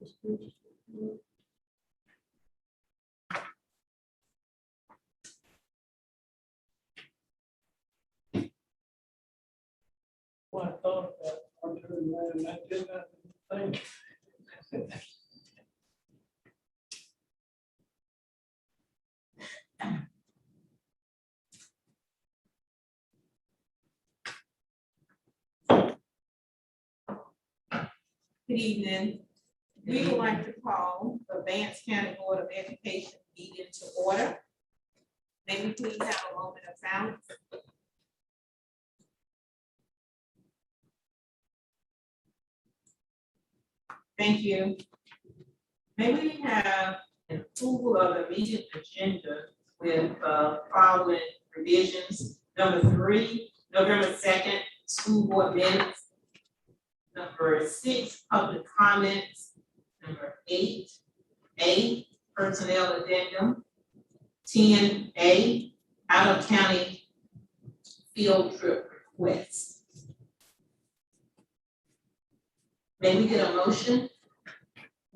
Well, I thought that I turned around and I did that thing. Good evening. We would like to call the Vance County Board of Education meeting to order. May we please have a moment of silence? Thank you. May we have an approval of the meeting agenda with following revisions. Number 3, November 2nd, school board minutes. Number 6, public comments. Number 8A, personnel addendum. 10A, out of county field trip requests. May we get a motion?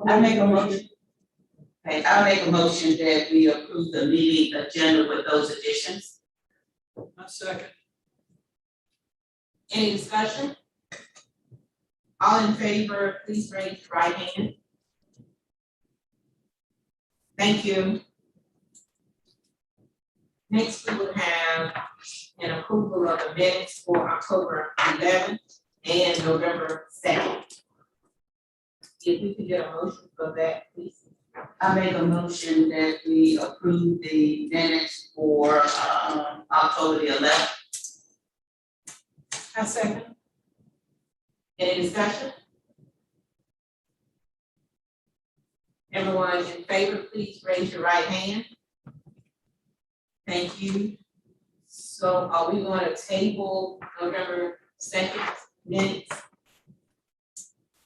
I make a motion. Okay, I'll make a motion that we approve the meeting agenda with those additions. I second. Any discussion? All in favor, please raise your right hand. Thank you. Next, we would have an approval of the minutes for October 11th and November 2nd. If we could get a motion for that, please. I make a motion that we approve the minutes for October the 11th. I second. Any discussion? Everyone in favor, please raise your right hand. Thank you. So are we going to table November 2nd minutes?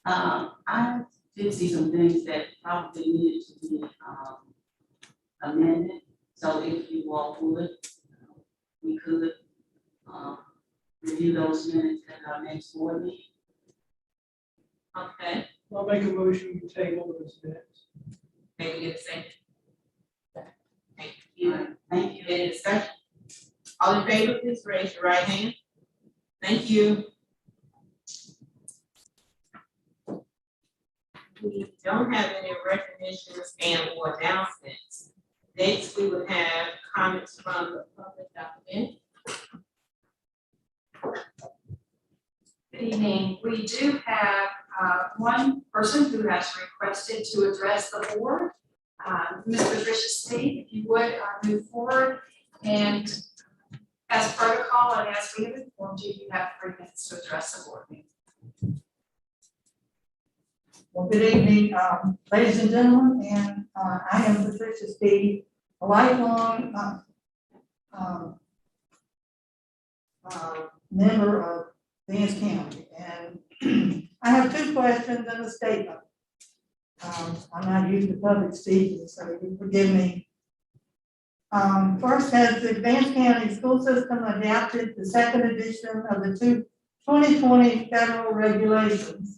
I did see some things that probably needed to be amended. So if you all would, we could review those minutes at our next board meeting. Okay, I'll make a motion to table this minutes. maybe get a second. Thank you. Thank you. Any discussion? All in favor, please raise your right hand. Thank you. We don't have any recognitions and or announcements. Next, we would have comments from the public document. Good evening. We do have one person who has requested to address the board. Ms. Patricia State, if you would move forward, and as protocol and as we have informed you, you have 3 minutes to address the board meeting. Well, good evening, ladies and gentlemen, and I am Patricia Steve, a lifelong member of Vance County, and I have 2 questions and a statement. I'm not used to public speaking, so you forgive me. First, has the Vance County school system adapted the 2nd edition of the 2020 federal regulations?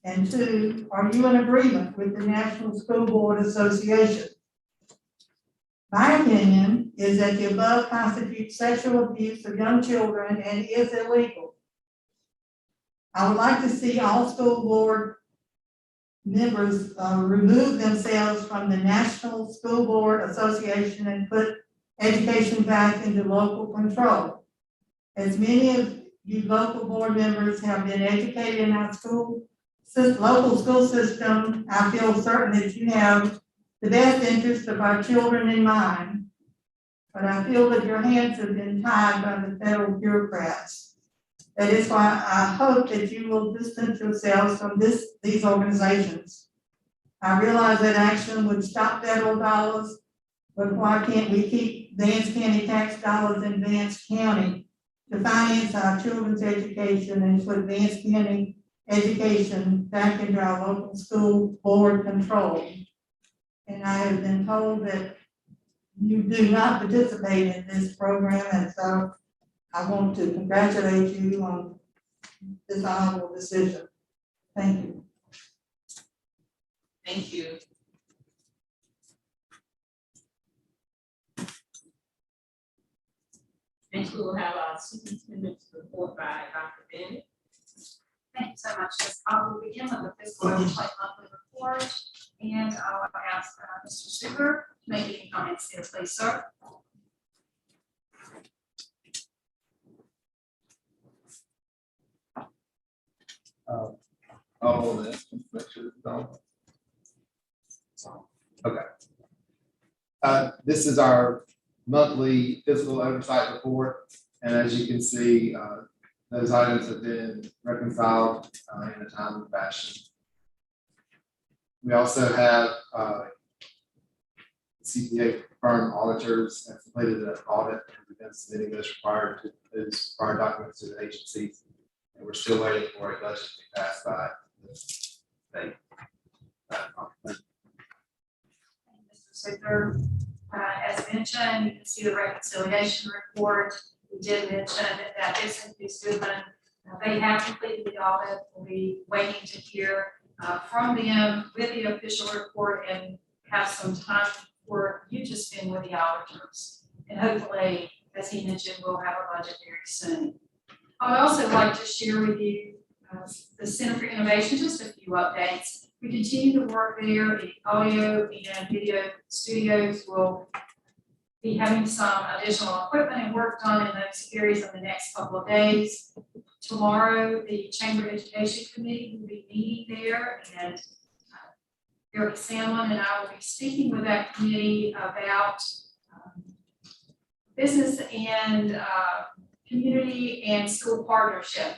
And 2, are you in agreement with the National School Board Association? My opinion is that the above constitutes sexual abuse of young children and is illegal. I would like to see all school board members remove themselves from the National School Board Association and put education back into local control. As many of you local board members have been educated in our local school system, I feel certain that you have the best interest of our children in mind, but I feel that your hands have been tied by the federal bureaucrats. That is why I hope that you will distance yourselves from these organizations. I realize that action would stop federal dollars, but why can't we keep Vance County tax dollars in Vance County to finance our children's education and put Vance County education back into our local school board control? And I have been told that you do not participate in this program, and so I want to congratulate you on this honorable decision. Thank you. Thank you. Next, we will have our superintendent's report by Dr. Bennett. Thank you so much. Yes, I will begin with the fiscal oversight monthly report, and I'll ask Mr. Super to make any comments here, please, sir. All of this, make sure it's done. Okay. This is our monthly fiscal oversight report, and as you can see, those items have been reconciled in a timely fashion. We also have CPA firm auditors have completed an audit and begun submitting those required documents to the agencies, and we're still waiting for a budget to be passed by the state. Mr. Super, as mentioned, you can see the reconciliation report. We did mention that S&P Goodman, they have completed the audit. We'll be waiting to hear from them with the official report and have some time for you to spend with the auditors. And hopefully, as he mentioned, we'll have a budget very soon. I would also like to share with you the Center for Innovation, just a few updates. We continue to work there. The audio and video studios will be having some additional equipment and work done in those areas in the next couple of days. Tomorrow, the Chamber Education Committee will be meeting there, and Eric Salmon and I will be speaking with that committee about business and community and school partnership.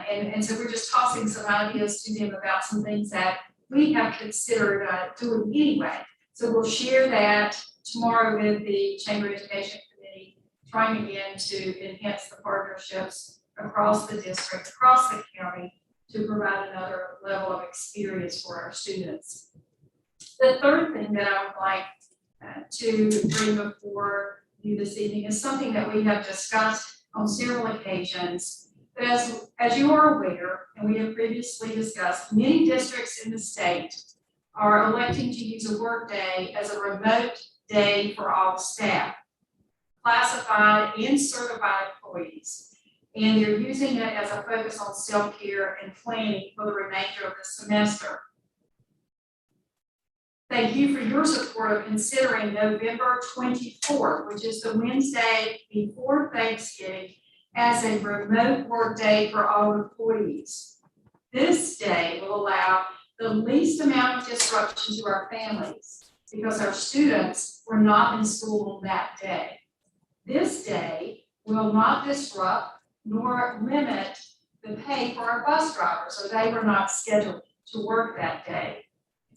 And so we're just tossing some ideas to them about some things that we have considered doing anyway. So we'll share that tomorrow with the Chamber Education Committee, trying again to enhance the partnerships across the district, across the county, to provide another level of experience for our students. The third thing that I would like to bring before you this evening is something that we have discussed on several occasions. But as you are aware, and we have previously discussed, many districts in the state are electing to use a work day as a remote day for all staff, classified and certified employees. And they're using it as a focus on self-care and planning for the remainder of the semester. Thank you for your support of considering November 24th, which is the Wednesday before Thanksgiving, as a remote work day for all employees. This day will allow the least amount of disruption to our families because our students were not in school on that day. This day will not disrupt nor limit the pay for our bus drivers, so they were not scheduled to work that day.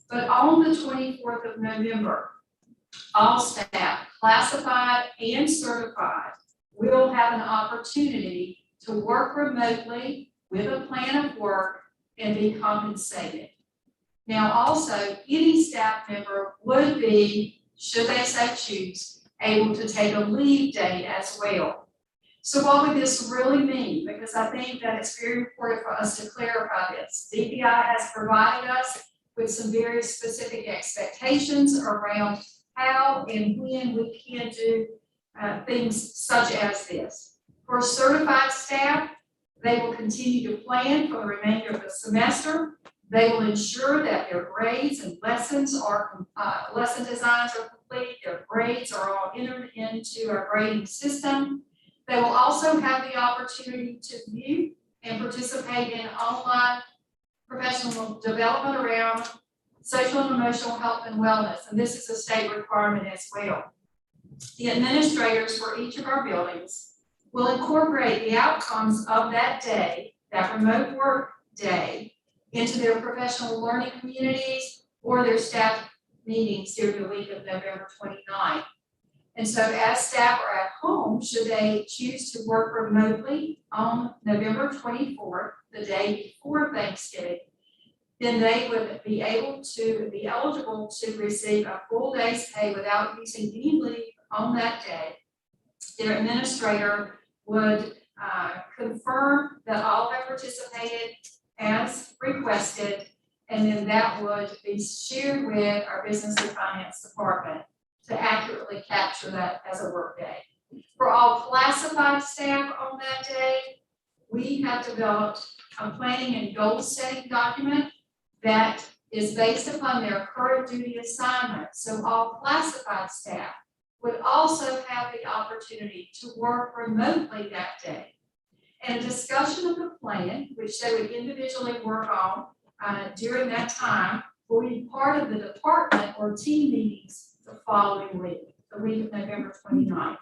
But on the 24th of November, all staff, classified and certified, will have an opportunity to work remotely with a plan of work and be compensated. Now, also, any staff member would be, should they so choose, able to take a leave day as well. So what would this really mean? Because I think that it's very important for us to clarify this. DPI has provided us with some very specific expectations around how and when we can do things such as this. For certified staff, they will continue to plan for the remainder of the semester. They will ensure that their grades and lessons are, lesson designs are complete, their grades are all entered into our grading system. They will also have the opportunity to view and participate in online professional development around social and emotional health and wellness, and this is a state requirement as well. The administrators for each of our buildings will incorporate the outcomes of that day, that remote work day, into their professional learning communities or their staff meetings during the week of November 29th. And so as staff are at home, should they choose to work remotely on November 24th, the day before Thanksgiving, then they would be eligible to receive a full day's pay without using any leave on that day. Their administrator would confirm that all have participated as requested, And then that would be shared with our business and finance department to accurately capture that as a work day. For all classified staff on that day, we have developed a planning and goal setting document that is based upon their current duty assignment. So all classified staff would also have the opportunity to work remotely that day. And a discussion of the plan, which they would individually work on during that time, will be part of the department or team meetings the following week, the week of November 29th,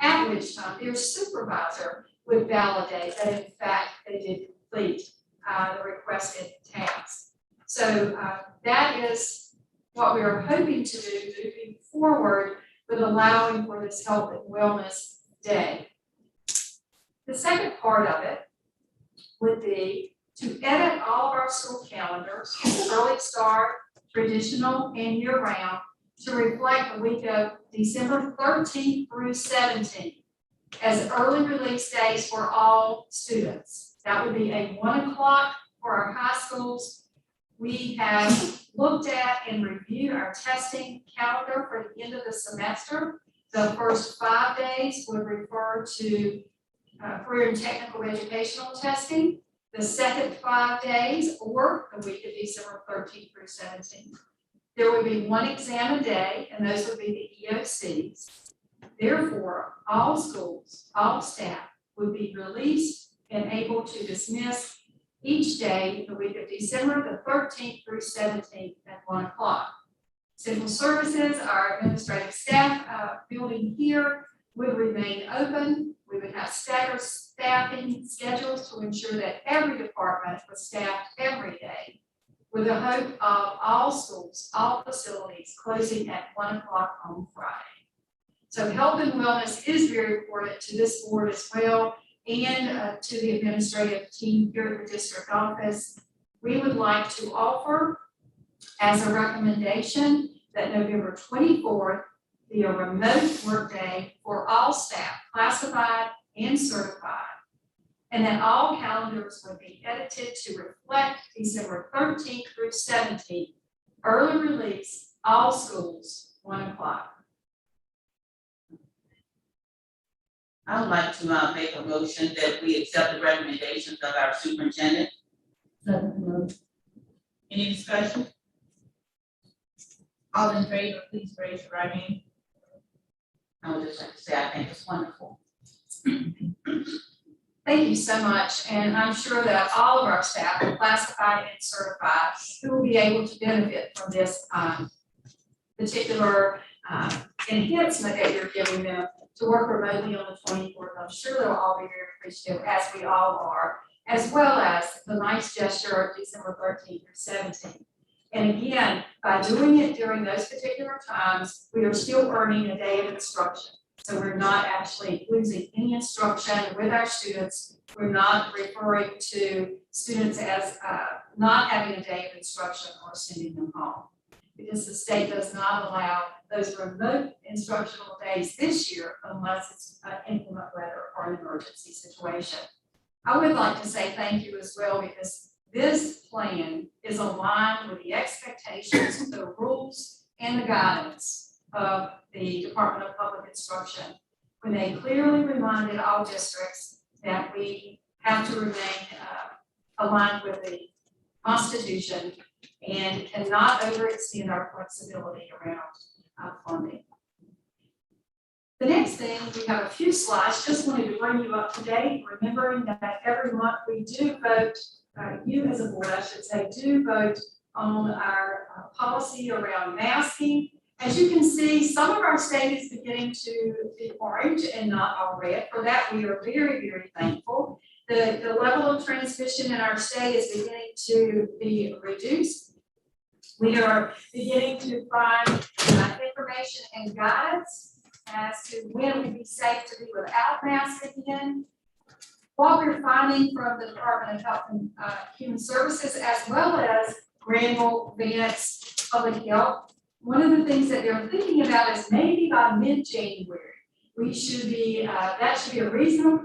at which time their supervisor would validate that in fact they did complete the requested tasks. So that is what we are hoping to do moving forward with allowing for this health and wellness day. The second part of it would be to edit all of our school calendars, early start, traditional, and year-round, to reflect the week of December 13th through 17th as early release days for all students. That would be a 1 o'clock for our high schools. We have looked at and reviewed our testing calendar for the end of the semester. The first 5 days would refer to career and technical educational testing. The second 5 days, or the week of December 13th through 17th. There would be 1 exam a day, and those would be the EOCs. Therefore, all schools, all staff would be released and able to dismiss each day the week of December the 13th through 17th at 1 o'clock. Central services, our administrative staff building here would remain open. We would have staggered staffing schedules to ensure that every department was staffed every day, with the hope of all schools, all facilities closing at 1 o'clock on Friday. So health and wellness is very important to this board as well, and to the administrative team here at the district office. We would like to offer as a recommendation that November 24th be a remote workday for all staff, classified and certified, and that all calendars would be edited to reflect December 13th through 17th, early release, all schools, 1 o'clock. I would like to make a motion that we accept the recommendations of our superintendent. Any discussion? All in favor, please raise your right hand. I would just like to say, I think it's wonderful. Thank you so much, and I'm sure that all of our staff are classified and certified who will be able to benefit from this particular enhancement that you're giving them to work remotely on the 24th. I'm sure they'll all be very appreciative, as we all are, as well as the nice gesture of December 13th through 17th. And again, by doing it during those particular times, we are still earning a day of instruction. So we're not actually losing any instruction with our students. We're not referring to students as not having a day of instruction or sending them home, because the state does not allow those remote instructional days this year unless it's an inclement weather or an emergency situation. I would like to say thank you as well, because this plan is aligned with the expectations, the rules, and the guidance of the Department of Public Instruction, when they clearly reminded all districts that we have to remain aligned with the Constitution and cannot overextend our flexibility around funding. The next thing, we have a few slides. Just wanted to bring you up to date, remembering that every month we do vote, you as a board, I should say, do vote on our policy around masking. As you can see, some of our state is beginning to be orange and not all red. For that, we are very, very thankful. The level of transmission in our state is beginning to be reduced. We are beginning to find information and guidance as to when it would be safe to be without masks again. What we're finding from the Department of Health and Human Services, as well as Granville, Vance, Public Health, one of the things that they're thinking about is maybe by mid-January, we should be, that should be a reasonable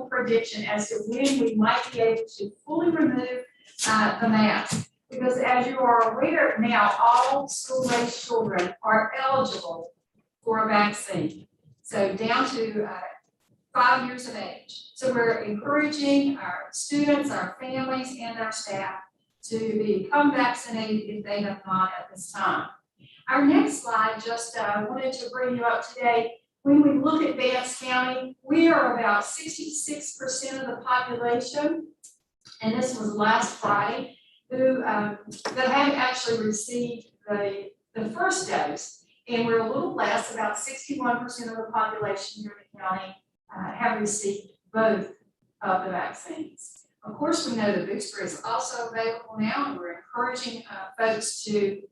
prediction as to when we might be able to fully remove the mask. Because as you are aware now, all school-age children are eligible for a vaccine. So down to 5 years of age. So we're encouraging our students, our families, and our staff to become vaccinated if they have not at this time. Our next slide, just wanted to bring you up to date. When we look at Vance County, we are about 66% of the population, and this was last Friday, who that had actually received the first dose, and we're a little less, about 61% of the population here in the county have received both of the vaccines. Of course, we know the booster is also available now, and we're encouraging folks to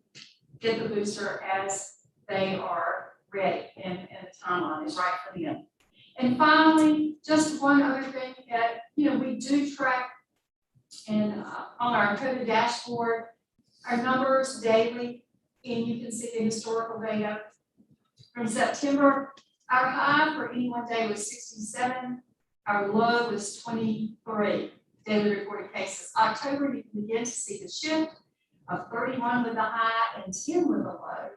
get the booster as they are ready and the timeline is right for them. And finally, just one other thing that, we do track and on our COVID dashboard, our numbers daily, and you can see the historical data. From September, our high for any one day was 67, our low was 23 daily reported cases. October, you can begin to see the shift of 31 with the high and 10 with the low.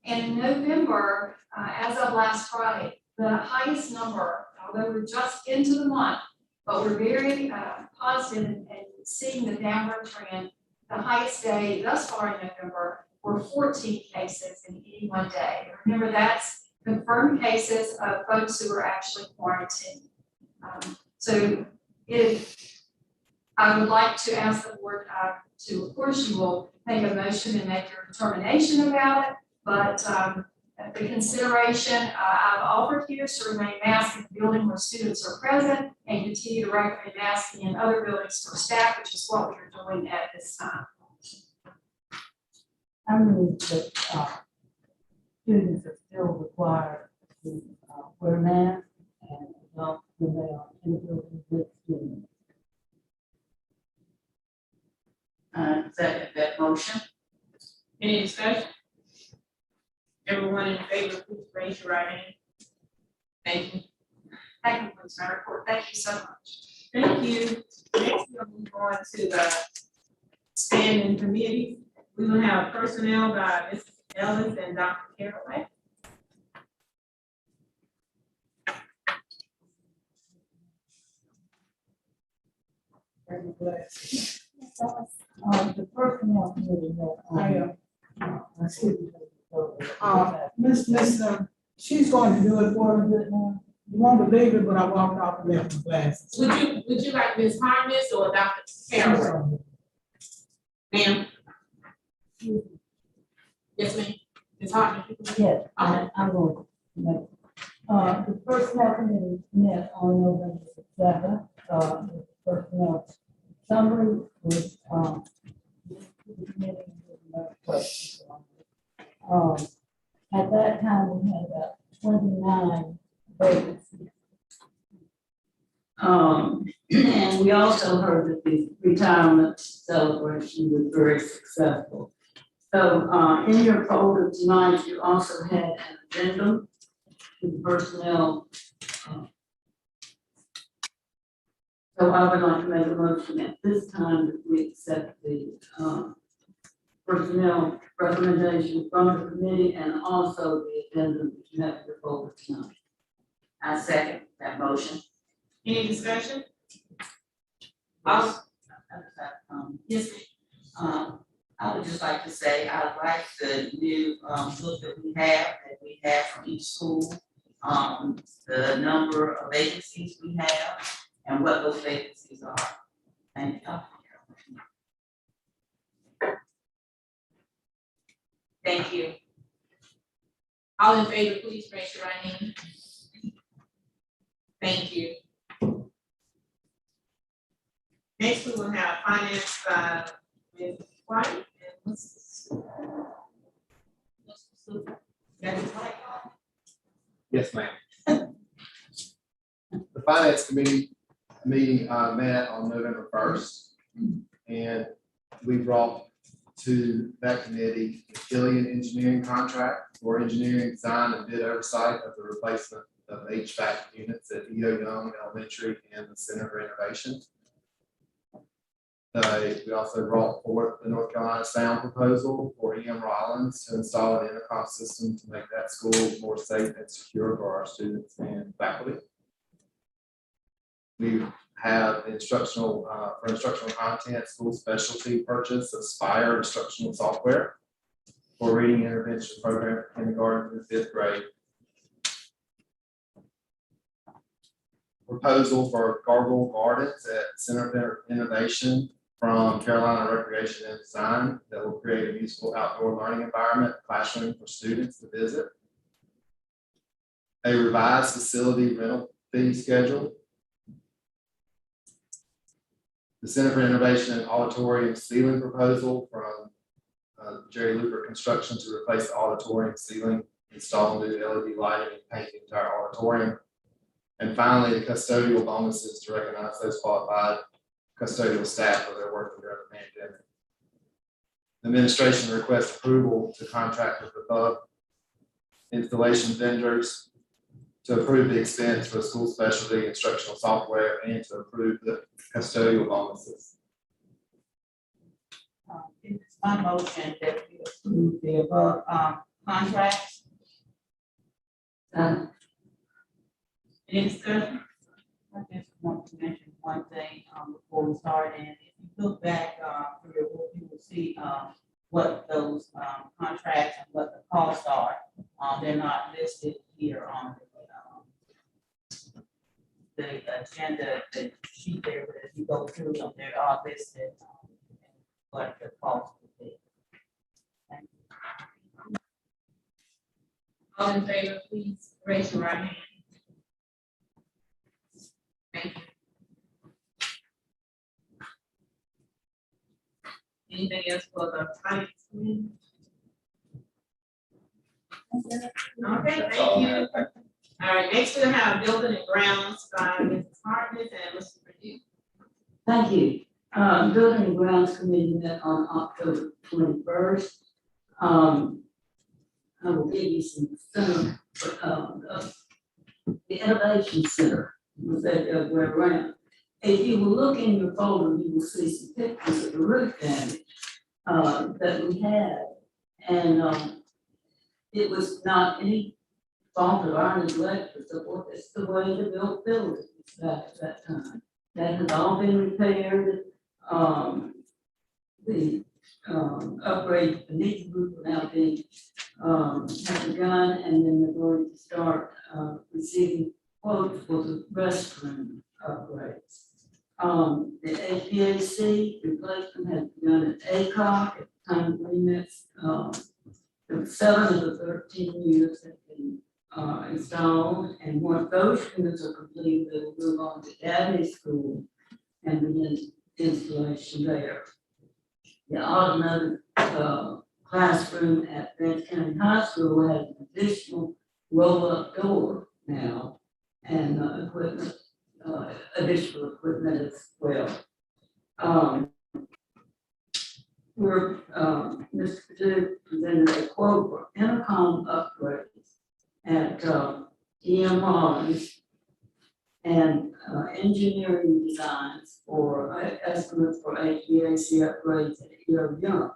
And in November, as of last Friday, the highest number, although we're just into the month, but we're very positive and seeing the downward trend. The highest day thus far in November were 14 cases in any one day. Remember, that's confirmed cases of folks who were actually quarantined. So if I would like to ask the board to, of course, you will make a motion and make your determination about it, but the consideration I've offered here is to remain masked in the building where students are present and continue to recommend masking in other buildings for staff, which is what we are doing at this time. I mean, that students are still required to wear masks and adults when they are in the building with students. Second that motion. Any discussion? Everyone in favor, please raise your right hand. Thank you. That concludes my report. Thank you so much. Thank you. Next, we'll move on to the standing committee. We will have personnel by Mrs. Ellis and Dr. Caraway. The personnel committee Miss, she's going to do it for me. You want the baby, but I walked off and left my glasses. Would you like Ms. Harness or Dr. Caraway? Ma'am? Yes, ma'am. Ms. Harness? Yes, I'm going to make. The personnel committee met on November 7th. The personnel summary was, the committee with no questions. At that time, we had about 29 vacancies. And we also heard that the retirement celebration was very successful. So in your folder tonight, you also had an addendum to the personnel. So I would like to make a motion at this time that we accept the personnel recommendation from the committee and also the addendum that you have in your folder tonight. I second that motion. Any discussion? Yes, ma'am. I would just like to say, I like the new book that we have from each school, the number of vacancies we have and what those vacancies are. Thank you. Thank you. All in favor, please raise your right hand. Thank you. Next, we will have finance by Ms. White and Mrs. Yes, ma'am. The finance committee meeting met on November 1st, and we brought to that committee the Killian engineering contract for engineering design and bid oversight of the replacement of HVAC units at E.O. Young Elementary and the Center for Innovation. We also brought forth the North Carolina Sound proposal for E.M. Rollins to install an intercom system to make that school more safe and secure for our students and faculty. We have for instructional content, school specialty purchase of Spire instructional software for reading intervention program for kindergarten through fifth grade. Proposal for Gargoyle Gardens at Center for Innovation from Carolina Recreation and Design that will create a useful outdoor learning environment, classroom for students to visit. A revised facility rental fee schedule. The Center for Innovation and Auditorium ceiling proposal from Jerry Looper Construction to replace the auditorium ceiling, install new LED lighting and paint the entire auditorium. And finally, the custodial bonuses to recognize those qualified custodial staff for their work during the pandemic. The administration requests approval to contract with the above installation vendors to approve the expense for school specialty instructional software and to approve the custodial bonuses. It's my motion that we approve the above, contracts. Any discussion? I just want to mention one thing, before we start, and if you look back, through your book, you will see, what those, contracts and what the costs are. They're not listed here on the agenda, the sheet there, but if you go through them, they are listed, what the cost would be. Thank you. All in favor, please raise your right hand. Thank you. Anything else for the finance committee? Okay, thank you. All right, next we'll have building and grounds by Mrs. Hartnett and Mr. Purdue. Thank you. Building and Grounds Committee met on October 21st. I will give you some center, the Innovation Center was that the other way around. If you will look in your folder, you will see some pictures of the roof damage that we had. And it was not any fault of our neglect or so forth. It's the way they built buildings back at that time. That has all been repaired. The upgrade beneath the roof are now being have begun, and then they're going to start receiving quotes for the restroom upgrades. The HVAC replacement has begun at ACOG at the time of remix. 7 of the 13 units have been installed, and once those units are completed, they will move on to Dabney School and begin installation there. The automated classroom at Vance County High School has an additional roll-up door now and equipment, additional equipment as well. Mr. Purdue presented a quote for intercom upgrades at E.M. Rollins and engineering designs for estimates for HVAC upgrades at E.R. Young.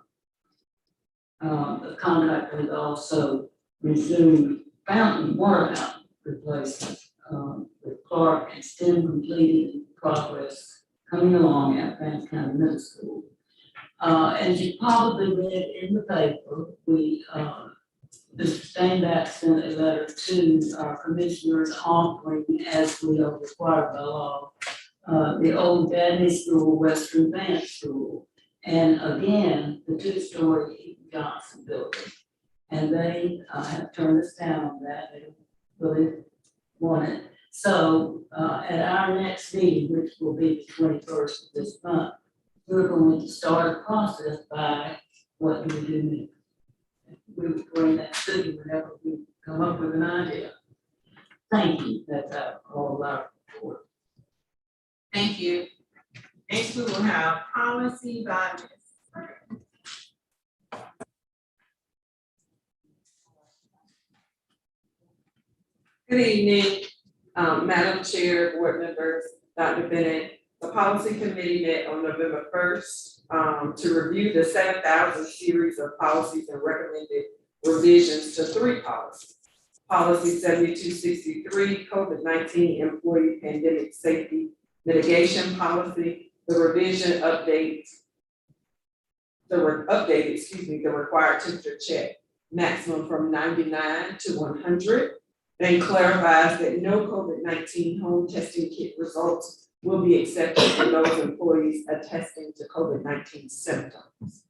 The contractor has also resumed water fountain replacements with Clark and STEM completed in progress coming along at Vance County Middle School. As you probably read in the paper, Mr. Steinbach sent a letter to our commissioners offering, as we are required by law, the old Dabney School, Western Vance School, and again, the 2-story Eaton Johnson building. And they have turned us down on that. They don't really want it. So at our next meeting, which will be the 21st of this month, we're going to start a process by what do we do next. We will bring that to you whenever we come up with an idea. Thank you. That's all of our report. Thank you. Next we will have policy by Ms. Good evening, Madam Chair, board members, Dr. Bennett, The policy committee met on November 1st to review the 7,000 series of policies and recommended revisions to 3 policies. Policy 7263, COVID-19 employee pandemic safety mitigation policy, the updated, the required temperature check maximum from 99 to 100, and clarifies that no COVID-19 home testing kit results will be accepted for those employees attesting to COVID-19 symptoms.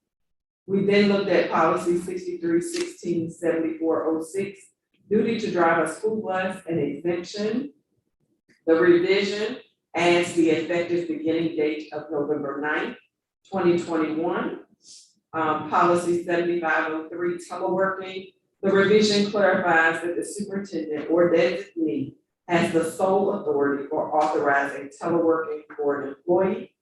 We then looked at policy 6316-7406, duty to drive a school bus and exemption. The revision adds the effective beginning date of November 9th, 2021. Policy 7503, teleworking. The revision clarifies that the superintendent or designee has the sole authority for authorizing teleworking for an employee.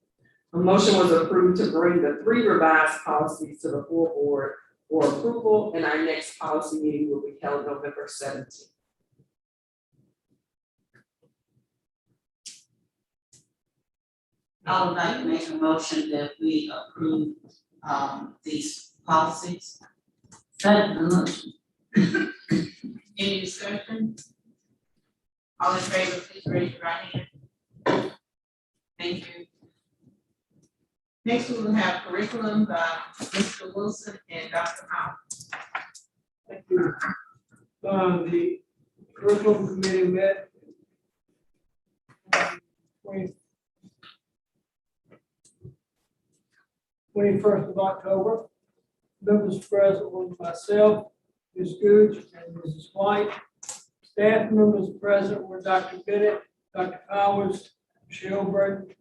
A motion was approved to bring the 3 revised policies to the full board for approval, and our next policy meeting will be held November 17th. I would like to make a motion that we approve these policies. Second motion. Any discussion? All in favor, please raise your right hand. Thank you. Next, we will have curriculum by Mr. Wilson and Dr. Howard. Thank you. The curriculum committee met 21st of October. Members present were myself, Ms. Gooch, and Mrs. White. Staff members present were Dr. Bennett, Dr. Powers, Michelle Burton,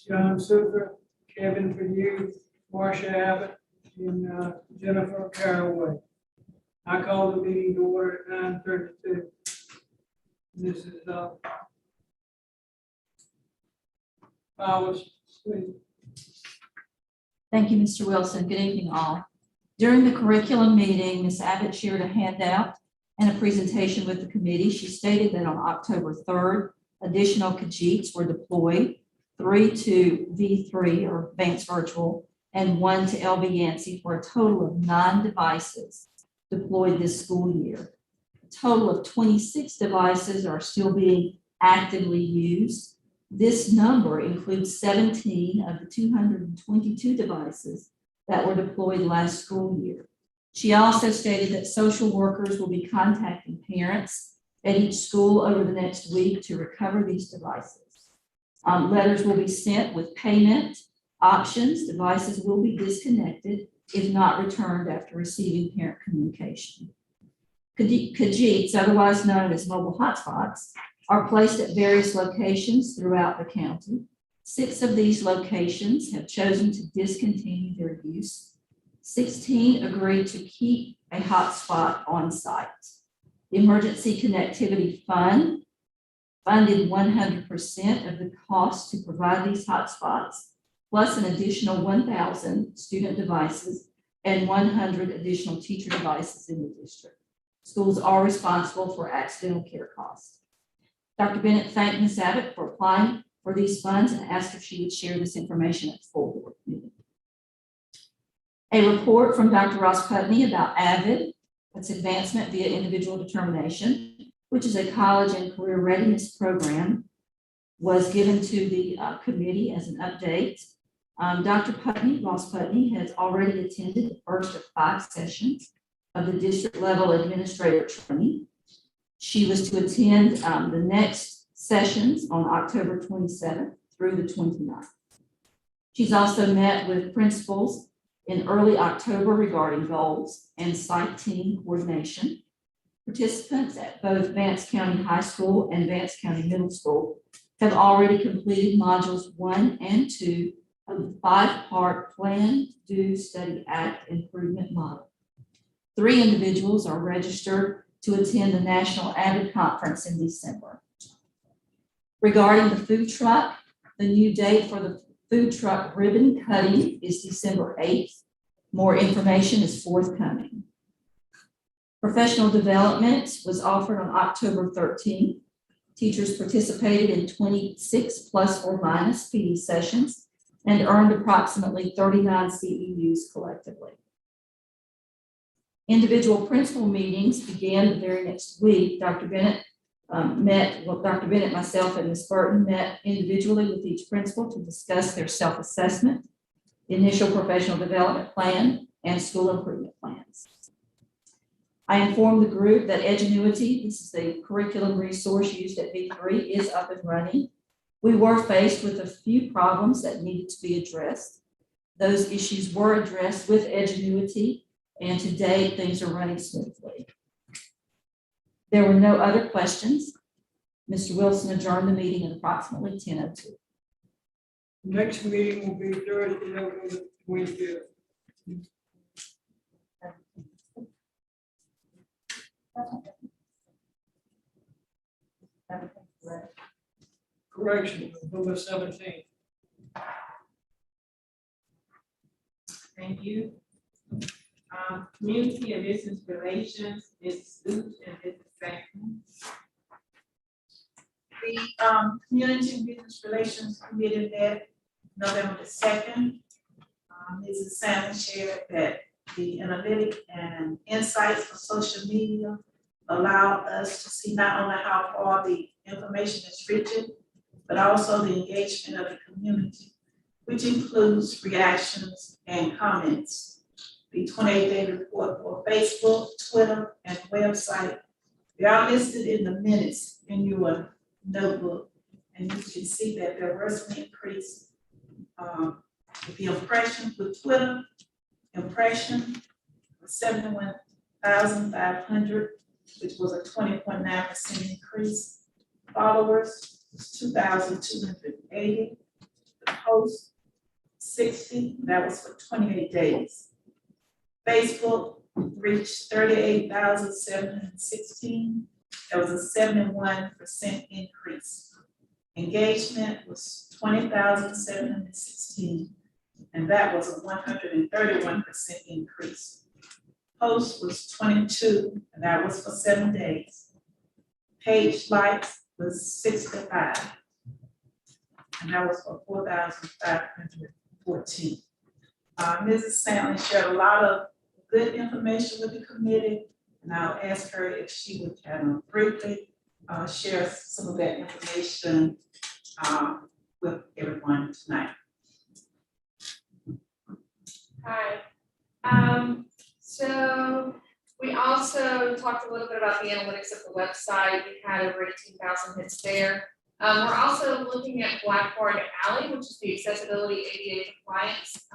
John Super, Kevin Perdue, Marcia Abbott, and Jennifer Caraway. I call the meeting to order at 9:32. This is Powers, please. Thank you, Mr. Wilson. Good evening, all. During the curriculum meeting, Ms. Abbott shared a handout and a presentation with the committee. She stated that on October 3rd, additional Khajiits were deployed, 3 to V3 or Advanced Virtual, and 1 to LB Yancey for a total of 9 devices deployed this school year. A total of 26 devices are still being actively used. This number includes 17 of the 222 devices that were deployed last school year. She also stated that social workers will be contacting parents at each school over the next week to recover these devices. Letters will be sent with payment options. Devices will be disconnected if not returned after receiving parent communication. Khajiits, otherwise known as mobile hotspots, are placed at various locations throughout the county. 6 of these locations have chosen to discontinue their use. 16 agreed to keep a hotspot on site. The Emergency Connectivity Fund funded 100% of the cost to provide these hotspots, plus an additional 1,000 student devices and 100 additional teacher devices in the district. Schools are responsible for accidental care costs. Dr. Bennett thanked Ms. Abbott for applying for these funds and asked if she would share this information at the full board meeting. A report from Dr. Ross Putney about AVID, that's Advancement via Individual Determination, which is a college and career readiness program, was given to the committee as an update. Dr. Putney, Ross Putney, has already attended the first of 5 sessions of the district level administrator training. She was to attend the next sessions on October 27th through the 29th. She's also met with principals in early October regarding goals and site team coordination. Participants at both Vance County High School and Vance County Middle School have already completed modules 1 and 2 of the 5-part Plan, Do, Study, Act improvement model. 3 individuals are registered to attend the National AVID Conference in December. Regarding the food truck, the new date for the food truck ribbon cutting is December 8th. More information is forthcoming. Professional development was offered on October 13th. Teachers participated in 26 plus or minus PD sessions and earned approximately 39 CEUs collectively. Individual principal meetings began the very next week. Dr. Bennett, myself, and Ms. Burton met individually with each principal to discuss their self-assessment, initial professional development plan, and school improvement plans. I informed the group that Edgenuity, this is the curriculum resource used at V3, is up and running. We were faced with a few problems that needed to be addressed. Those issues were addressed with Edgenuity, and to date, things are running smoothly. There were no other questions. Mr. Wilson adjourned the meeting at approximately 10:02. Next meeting will be Thursday, November 25th. Correction, November 17th. Thank you. Community and business relations, Ms. Booth and Ms. Sampson. The Community and Business Relations Committee met November the 2nd. Mrs. Salmon shared that the analytic and insights for social media allow us to see not only how far the information is reaching, but also the engagement of the community, which includes reactions and comments. The 28-day report for Facebook, Twitter, and website, they are listed in the minutes in your notebook, and you can see that there was an increase. The impressions with Twitter, impression was 71,500, which was a 20.9% increase. Followers was 2,280. The post 60, that was for 28 days. Facebook reached 38,716. That was a 71% increase. Engagement was 20,716, and that was a 131% increase. Post was 22, and that was for 7 days. Page likes was 65, and that was for 4,514. Mrs. Salmon shared a lot of good information with the committee, and I'll ask her if she would briefly share some of that information with everyone tonight. Hi. So we also talked a little bit about the analytics of the website. We had over 18,000 hits there. We're also looking at Blackboard Alley, which is the accessibility ADA compliance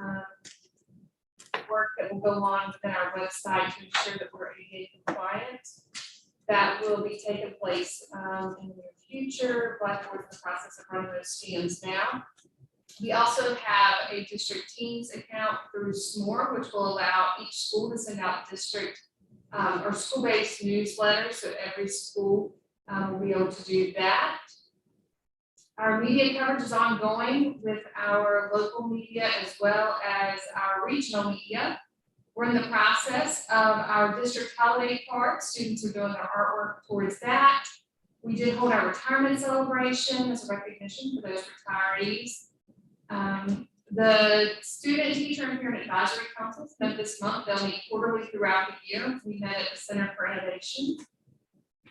work that will go on within our website to ensure that we're ADA compliant. That will be taking place in the near future. Blackboard's in the process of running those scans now. We also have a district teams account through SMORE, which will allow each school to send out district or school-based newsletters, so every school will be able to do that. Our media coverage is ongoing with our local media as well as our regional media. We're in the process of our district holiday card. Students are doing their artwork towards that. We did hold our retirement celebration as a recognition for those retirees. The Student Teacher and Parent Advisory Councils met this month. They'll meet quarterly throughout the year. We met at the Center for Innovation.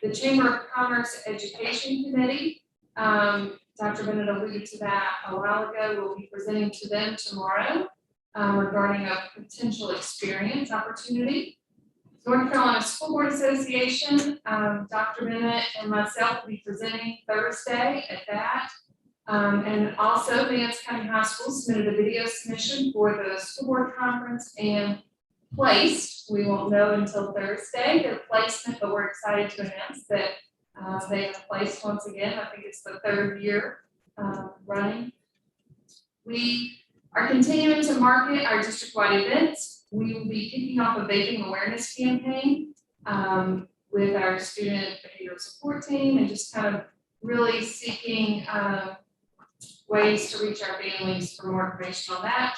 The Chamber of Commerce Education Committee, Dr. Bennett alluded to that a while ago. We'll be presenting to them tomorrow regarding a potential experience opportunity. North Carolina School Board Association, Dr. Bennett and myself will be presenting Thursday at that. And also Vance County High School submitted a video submission for the school board conference and placed. We won't know until Thursday their placement, but we're excited to announce that they have placed once again. I think it's the 3rd year running. We are continuing to market our district-wide events. We will be kicking off a vaping awareness campaign with our student behavioral support team and just kind of really seeking ways to reach our families for more information on that.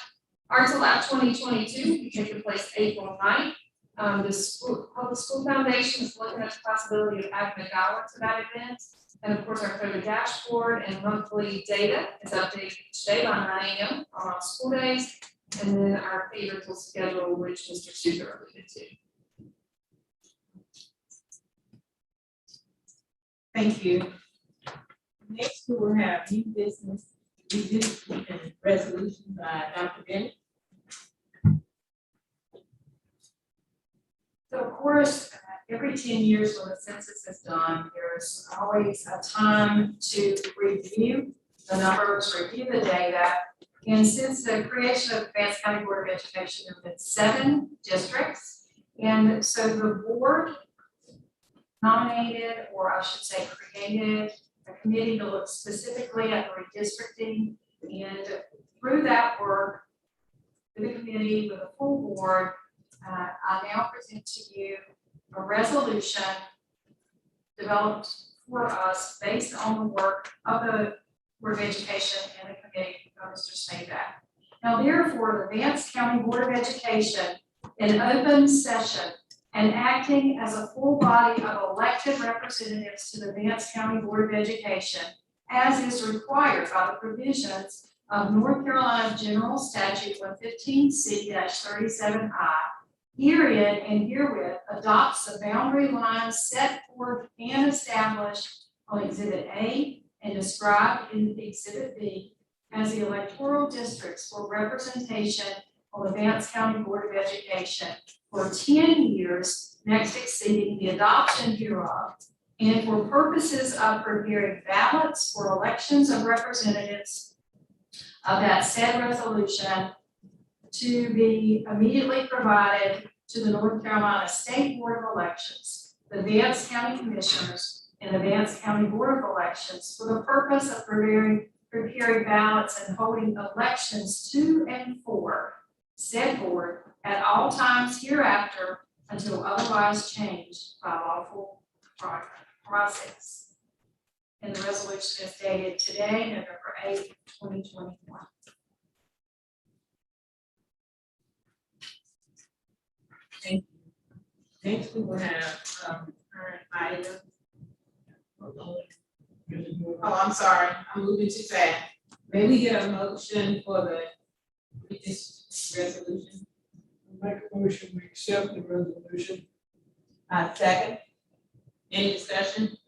Arts Lab 2022 will be taking place April 9th. The Public School Foundation is looking at the possibility of adding $1 to that event. And of course, our COVID dashboard and monthly data is updated each day by 9 a.m. on all school days. And then our pay rental schedule, which Mr. Suter alluded to. Thank you. Next, we will have new business review and resolution by Dr. Bennett. So of course, every 10 years when the census is done, there's always a time to review the numbers, review the data. And since the creation of Advanced County Board of Education, there have been 7 districts. And so the board nominated, or I should say created, a committee to look specifically at the redistricting. And through that work, with the committee, with the full board, I now present to you a resolution developed for us based on the work of the Board of Education and the committee of Mr. Spavak. Now therefore, the Vance County Board of Education in open session and acting as a full body of elected representatives to the Vance County Board of Education, as is required by the provisions of North Carolina General Statute 115C-37I, herein and herewith adopts the boundary lines set forth and established on Exhibit A and described in Exhibit B as the electoral districts for representation on the Vance County Board of Education for 10 years, next exceeding the adoption hereof, and for purposes of preparing ballots for elections of representatives of that said resolution to be immediately provided to the North Carolina State Board of Elections, the Vance County Commissioners, and the Vance County Board of Elections for the purpose of preparing ballots and holding elections to and for said board at all times hereafter until otherwise changed by lawful process. And the resolution is dated today, November 8th, 2021. Thank you. Next, we will have, current item. Oh, I'm sorry, I'm moving too fast. May we get a motion for this resolution? Make a motion, we accept the resolution. Second. Any discussion?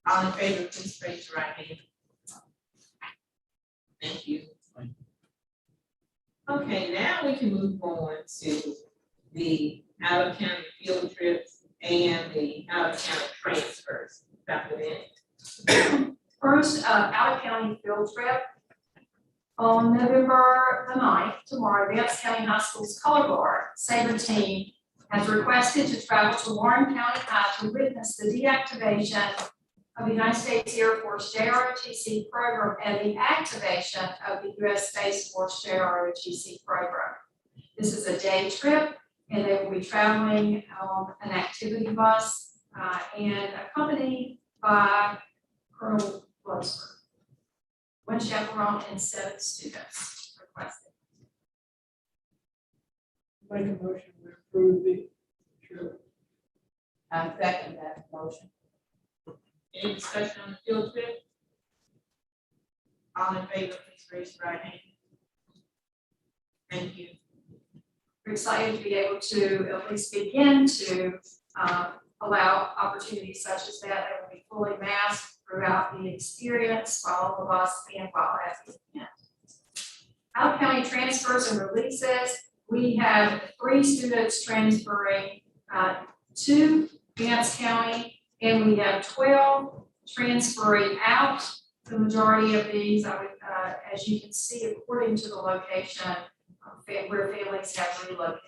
All in favor, please raise your right hand. Thank you. Okay, now we can move on to the out-of-county field trips and the out-of-county transfers. Dr. Bennett. First, out-of-county field trip. On November the 9th, tomorrow, Vance County High School's Color Guard Sabre team has requested to travel to Warren County High to witness the deactivation of the United States Air Force JROTC program and the activation of the U.S. Space Force JROTC program. This is a day trip, and they will be traveling on an activity bus and accompanied by Colonel Blossberg. 1 chaperone and 7 students requested. Make a motion, we approve the trip. I second that motion. Any discussion on the field trip? All in favor, please raise your right hand. Thank you. We're excited to be able to at least begin to allow opportunities such as that will be fully masked throughout the experience while all of us and while at the event. Out of county transfers and releases, we have 3 students transferring to Vance County, and we have 12 transferring out. The majority of these, as you can see, according to the location where families have relocated.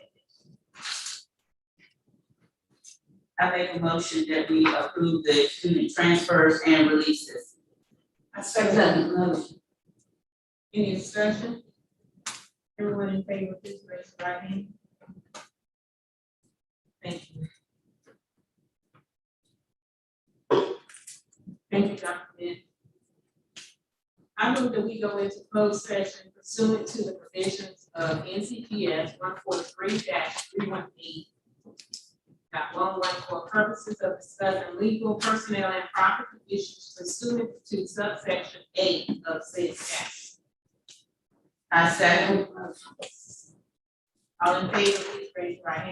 I make a motion that we approve the student transfers and releases. I second the motion. Any discussion? Everyone in favor, please raise your right hand. Thank you. Thank you, Dr. Bennett. I move that we go into closed session pursuant to the provisions of NCPS 143-318. for purposes of discussing legal, personnel, and property issues pursuant to subsection 8 of said statute. I second. All in favor, please raise your right hand.